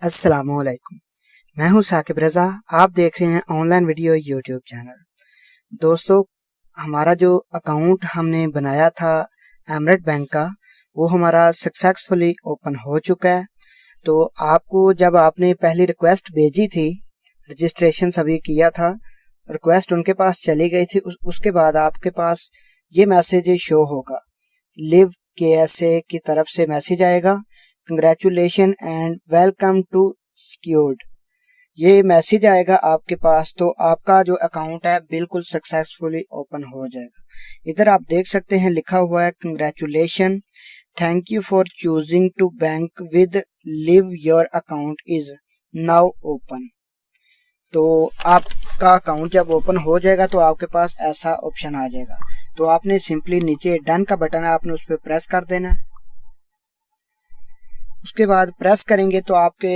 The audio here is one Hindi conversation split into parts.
अस्सलामुअलैकुम। मैं हूं साकिब रज़ा। आप देख रहे हैं ऑनलाइन वीडियो यूट्यूब चैनल। दोस्तों, हमारा जो अकाउंट हमने बनाया था एमरेट बैंक का, वो हमारा सक्सेसफुली ओपन हो चुका है। तो आपको जब आपने पहली रिक्वेस्ट भेजी थी, रजिस्ट्रेशन सभी किया था, रिक्वेस्ट उनके पास चली गई थी। उसके बाद आपके पास ये मैसेज शो होगा, लिव KSA की तरफ से मैसेज आएगा, congratulation and welcome to secured. ये मैसेज आएगा आपके पास, तो आपका जो अकाउंट है बिल्कुल सक्सेसफुली ओपन हो जाएगा। इधर आप देख सकते हैं लिखा हुआ है, congratulation, thank you for choosing to bank with Liv, your account is now open. तो आपका अकाउंट जब ओपन हो जाएगा तो आपके पास ऐसा ऑप्शन आ जाएगा। तो आपने सिंपली नीचे डन का बटन है, आपने उस पर प्रेस कर देना है। उसके बाद प्रेस करेंगे तो आपके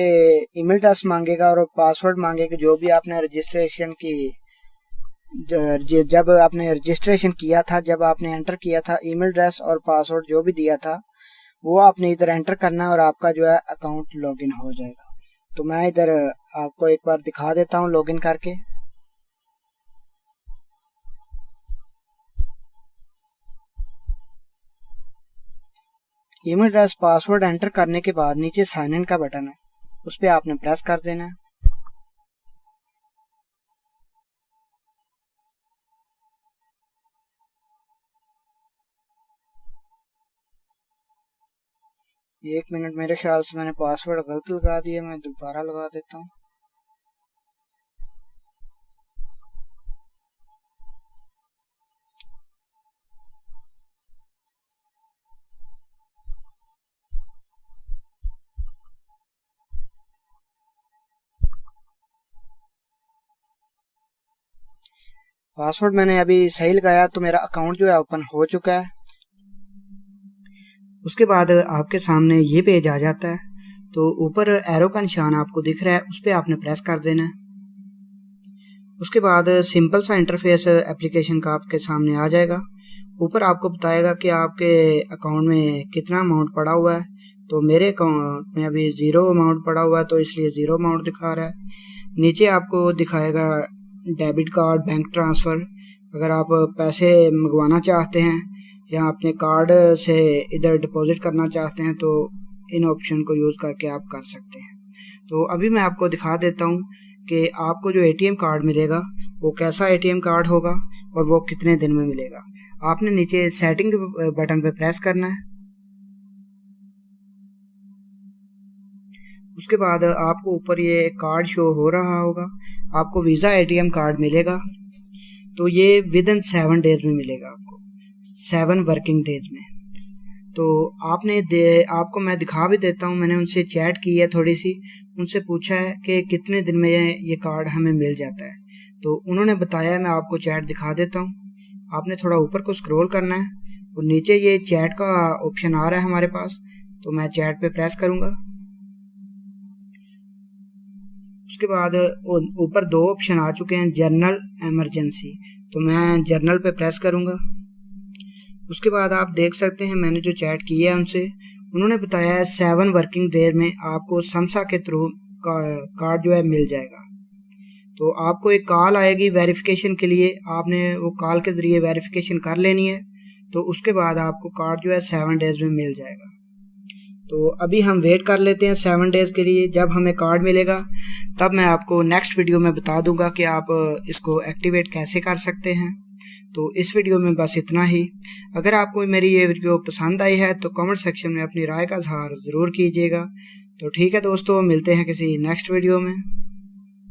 ईमेल एड्रेस मांगेगा और पासवर्ड मांगेगा, जो भी आपने रजिस्ट्रेशन की जब आपने रजिस्ट्रेशन किया था, जब आपने एंटर किया था ईमेल एड्रेस और पासवर्ड जो भी दिया था, वो आपने इधर एंटर करना है और आपका जो है अकाउंट लॉगिन हो जाएगा। तो मैं इधर आपको एक बार दिखा देता हूँ लॉगिन करके। ईमेल एड्रेस पासवर्ड एंटर करने के बाद नीचे साइन इन का बटन है, उस पर आपने प्रेस कर देना है। एक मिनट, मेरे ख्याल से मैंने पासवर्ड गलत लगा दिया, मैं दोबारा लगा देता हूँ। पासवर्ड मैंने अभी सही लगाया तो मेरा अकाउंट जो है ओपन हो चुका है। उसके बाद आपके सामने ये पेज आ जाता है, तो ऊपर एरो का निशान आपको दिख रहा है, उस पर आपने प्रेस कर देना है। उसके बाद सिंपल सा इंटरफेस एप्लीकेशन का आपके सामने आ जाएगा। ऊपर आपको बताएगा कि आपके अकाउंट में कितना अमाउंट पड़ा हुआ है। तो मेरे अकाउंट में अभी 0 अमाउंट पड़ा हुआ है, तो इसलिए 0 अमाउंट दिखा रहा है। नीचे आपको दिखाएगा डेबिट कार्ड, बैंक ट्रांसफ़र। अगर आप पैसे मंगवाना चाहते हैं या अपने कार्ड से इधर डिपॉजिट करना चाहते हैं तो इन ऑप्शन को यूज़ करके आप कर सकते हैं। तो अभी मैं आपको दिखा देता हूँ कि आपको जो ATM कार्ड मिलेगा वो कैसा ATM कार्ड होगा और वो कितने दिन में मिलेगा। आपने नीचे सेटिंग बटन पे प्रेस करना है। उसके बाद आपको ऊपर ये कार्ड शो हो रहा होगा, आपको वीज़ा ATM कार्ड मिलेगा। तो ये विद इन 7 डेज में मिलेगा, आपको 7 वर्किंग डेज में। तो आपको मैं दिखा भी देता हूँ, मैंने उनसे चैट की है थोड़ी सी, उनसे पूछा है कि कितने दिन में ये कार्ड हमें मिल जाता है। तो उन्होंने बताया है, मैं आपको चैट दिखा देता हूँ। आपने थोड़ा ऊपर को स्क्रॉल करना है और नीचे ये चैट का ऑप्शन आ रहा है हमारे पास, तो मैं चैट पे प्रेस करूँगा। उसके बाद ऊपर 2 ऑप्शन आ चुके हैं, जनरल, इमरजेंसी, तो मैं जनरल पे प्रेस करूँगा। उसके बाद आप देख सकते हैं मैंने जो चैट की है उनसे, उन्होंने बताया है 7 वर्किंग डेज में आपको समसा के थ्रू कार्ड जो है मिल जाएगा। तो आपको एक कॉल आएगी वेरिफिकेशन के लिए, आपने वो कॉल के ज़रिए वेरिफिकेशन कर लेनी है। तो उसके बाद आपको कार्ड जो है 7 डेज में मिल जाएगा। तो अभी हम वेट कर लेते हैं 7 डेज़ के लिए। जब हमें कार्ड मिलेगा तब मैं आपको नेक्स्ट वीडियो में बता दूंगा कि आप इसको एक्टिवेट कैसे कर सकते हैं। तो इस वीडियो में बस इतना ही। अगर आपको मेरी ये वीडियो पसंद आई है तो कमेंट सेक्शन में अपनी राय का इज़हार ज़रूर कीजिएगा। तो ठीक है दोस्तों, मिलते हैं किसी नेक्स्ट वीडियो में।